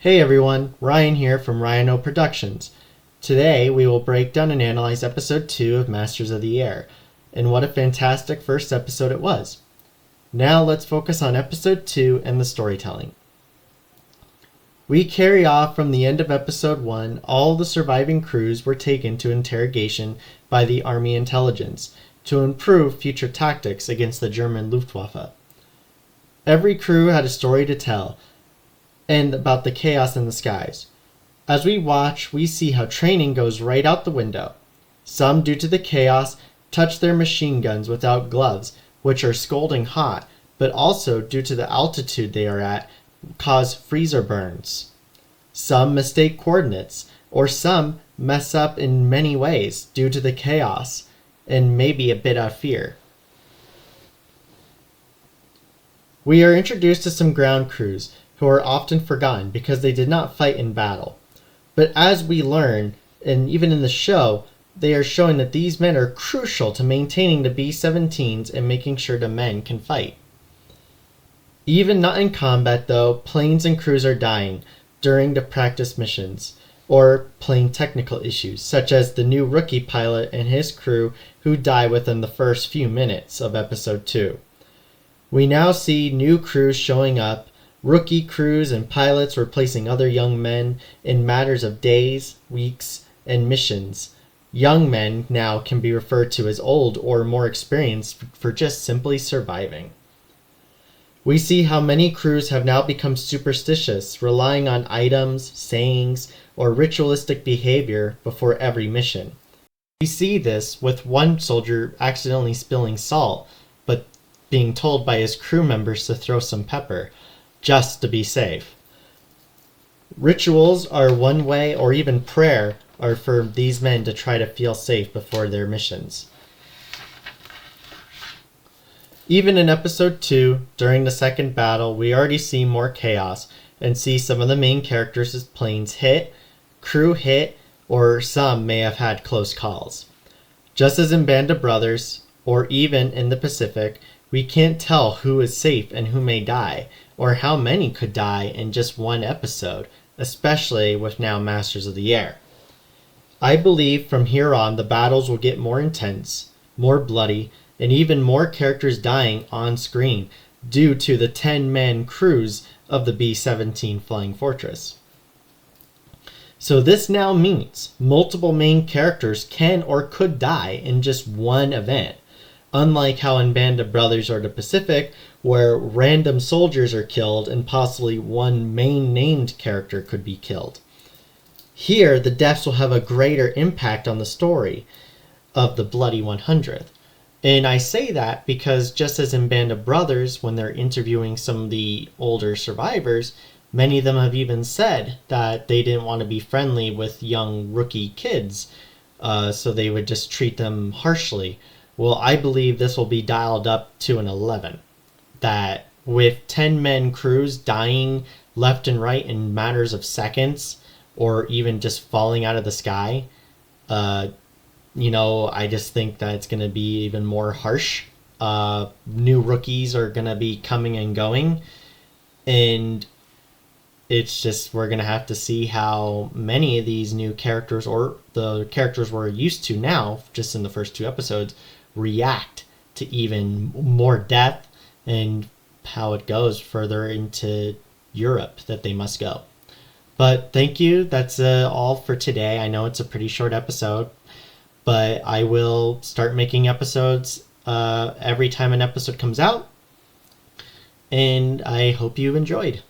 Hey everyone, Ryan here from Ryan O Productions. Today we will break down and analyze episode 2 of Masters of the Air, and what a fantastic first episode it was. Now let's focus on episode 2 and the storytelling. We carry off from the end of episode 1. All the surviving crews were taken to interrogation by the Army intelligence to improve future tactics against the German Luftwaffe. Every crew had a story to tell, and about the chaos in the skies. As we watch, we see how training goes right out the window. Some, due to the chaos, touch their machine guns without gloves, which are scalding hot, but also due to the altitude they are at, cause freezer burns. Some mistake coordinates, or some mess up in many ways due to the chaos, and maybe a bit of fear. We are introduced to some ground crews who are often forgotten because they did not fight in battle. But as we learn, and even in the show, they are showing that these men are crucial to maintaining the B-17s and making sure the men can fight. Even not in combat though, planes and crews are dying during the practice missions, or plane technical issues, such as the new rookie pilot and his crew who die within the first few minutes of episode 2. We now see new crews showing up, rookie crews and pilots replacing other young men in matters of days, weeks, and missions. Young men now can be referred to as old or more experienced for just simply surviving. We see how many crews have now become superstitious, relying on items, sayings, or ritualistic behavior before every mission. We see this with one soldier accidentally spilling salt, but being told by his crew members to throw some pepper, just to be safe. Rituals are one way, or even prayer, are for these men to try to feel safe before their missions. Even in episode 2, during the second battle, we already see more chaos and see some of the main characters' planes hit, crew hit, or some may have had close calls. Just as in Band of Brothers, or even in the Pacific, we can't tell who is safe and who may die, or how many could die in just one episode, especially with now Masters of the Air. I believe from here on the battles will get more intense, more bloody, and even more characters dying on screen due to the 10-man crews of the B-17 Flying Fortress. So this now means multiple main characters can or could die in just one event. Unlike how in Band of Brothers or the Pacific, where random soldiers are killed and possibly one main named character could be killed. Here, the deaths will have a greater impact on the story of the Bloody 100th. And I say that because just as in Band of Brothers, when they're interviewing some of the older survivors, many of them have even said that they didn't want to be friendly with young rookie kids, so they would just treat them harshly. Well, I believe this will be dialed up to an 11. That with 10-man crews dying left and right in matters of seconds, or even just falling out of the sky, I just think that it's going to be even more harsh. New rookies are going to be coming and going, and it's just we're going to have to see how many of these new characters, or the characters we're used to now, just in the first 2 episodes, react to even more death, and how it goes further into Europe that they must go. But thank you. That's all for today. I know it's a pretty short episode, but I will start making episodes every time an episode comes out, and I hope you enjoyed.